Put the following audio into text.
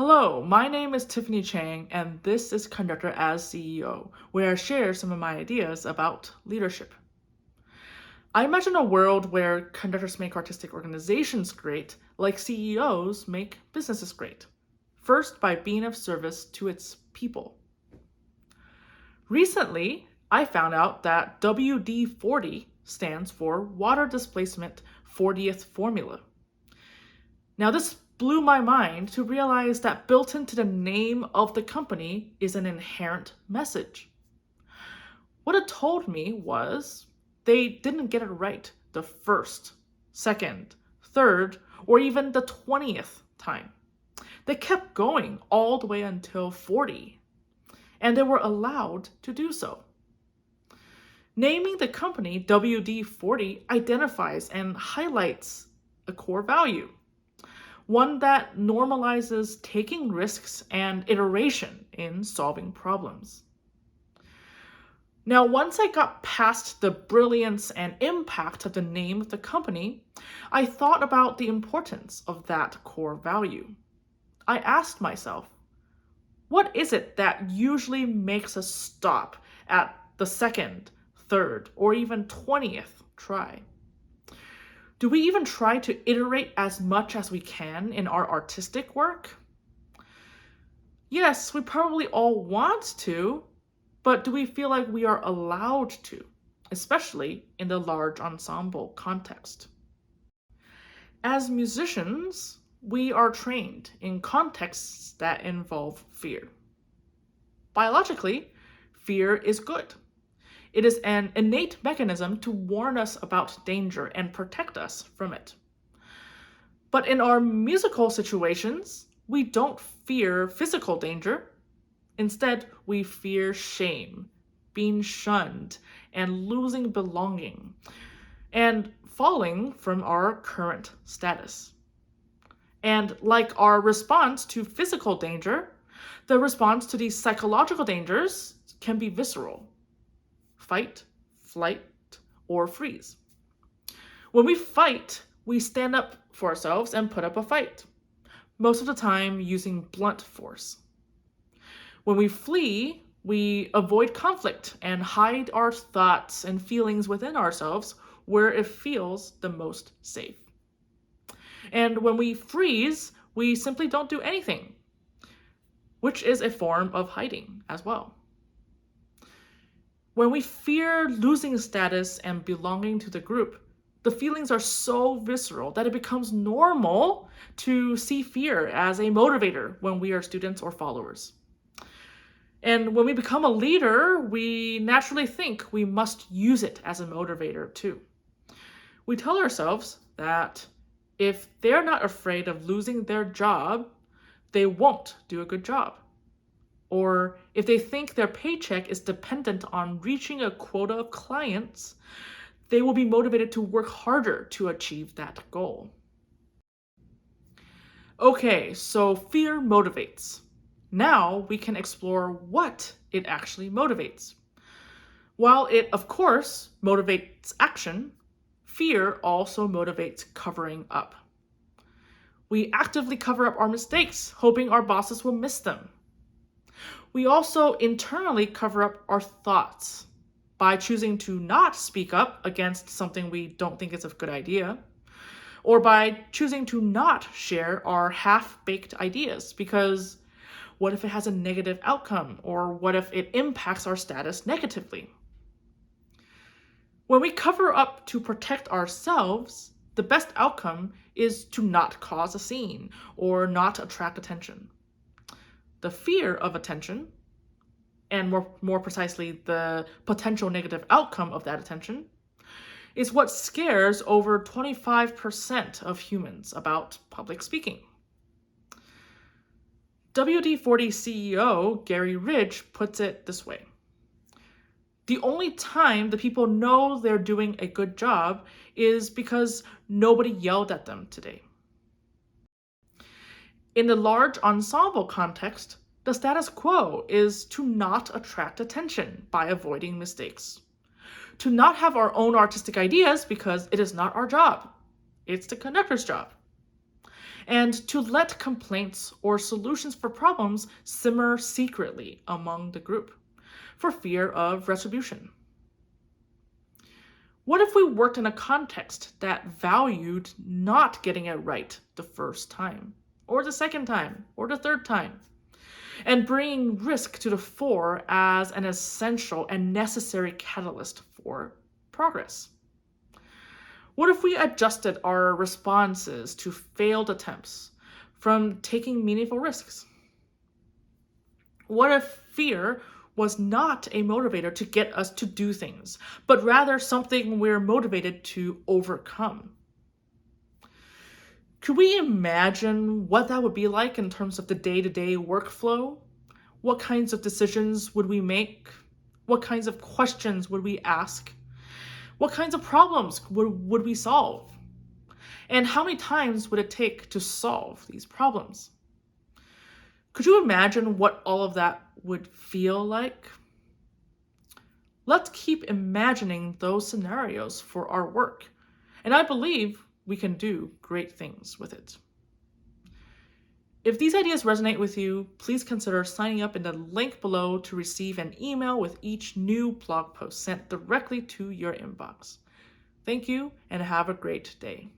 Hello, my name is Tiffany Chang, and this is Conductor as CEO, where I share some of my ideas about leadership. I imagine a world where conductors make artistic organizations great, like CEOs make businesses great. First, by being of service to its people. Recently, I found out that WD-40 stands for Water Displacement 40th Formula. Now, this blew my mind to realize that built into the name of the company is an inherent message. What it told me was they didn't get it right the first, second, third, or even the 20th time. They kept going all the way until 40, and they were allowed to do so. Naming the company WD-40 identifies and highlights a core value, one that normalizes taking risks and iteration in solving problems. Now, once I got past the brilliance and impact of the name of the company, I thought about the importance of that core value. I asked myself, what is it that usually makes us stop at the second, third, or even 20th try? Do we even try to iterate as much as we can in our artistic work? Yes, we probably all want to, but do we feel like we are allowed to, especially in the large ensemble context? As musicians, we are trained in contexts that involve fear. Biologically, fear is good. It is an innate mechanism to warn us about danger and protect us from it. But in our musical situations, we don't fear physical danger. Instead, we fear shame, being shunned, and losing belonging, and falling from our current status. And like our response to physical danger, the response to these psychological dangers can be visceral. Fight, flight, or freeze. When we fight, we stand up for ourselves and put up a fight, most of the time using blunt force. When we flee, we avoid conflict and hide our thoughts and feelings within ourselves where it feels the most safe. And when we freeze, we simply don't do anything, which is a form of hiding as well. When we fear losing status and belonging to the group, the feelings are so visceral that it becomes normal to see fear as a motivator when we are students or followers. And when we become a leader, we naturally think we must use it as a motivator too. We tell ourselves that if they're not afraid of losing their job, they won't do a good job. Or if they think their paycheck is dependent on reaching a quota of clients, they will be motivated to work harder to achieve that goal. Okay, so fear motivates. Now we can explore what it actually motivates. While it, of course, motivates action, fear also motivates covering up. We actively cover up our mistakes, hoping our bosses will miss them. We also internally cover up our thoughts by choosing to not speak up against something we don't think is a good idea, or by choosing to not share our half-baked ideas because what if it has a negative outcome, or what if it impacts our status negatively? When we cover up to protect ourselves, the best outcome is to not cause a scene or not attract attention. The fear of attention, and more precisely, the potential negative outcome of that attention, is what scares over 25% of humans about public speaking. WD-40 CEO Gary Ridge puts it this way: the only time the people know they're doing a good job is because nobody yelled at them today. In the large ensemble context, the status quo is to not attract attention by avoiding mistakes. To not have our own artistic ideas because it is not our job. It's the conductor's job. and to let complaints or solutions for problems simmer secretly among the group for fear of retribution. What if we worked in a context that valued not getting it right the first time, or the second time, or the third time, and bringing risk to the fore as an essential and necessary catalyst for progress? What if we adjusted our responses to failed attempts from taking meaningful risks? What if fear was not a motivator to get us to do things, but rather something we're motivated to overcome? Could we imagine what that would be like in terms of the day-to-day workflow? What kinds of decisions would we make? What kinds of questions would we ask? What kinds of problems would we solve? And how many times would it take to solve these problems? Could you imagine what all of that would feel like? Let's keep imagining those scenarios for our work, and I believe we can do great things with it. If these ideas resonate with you, please consider signing up in the link below to receive an email with each new blog post sent directly to your inbox. Thank you, and have a great day.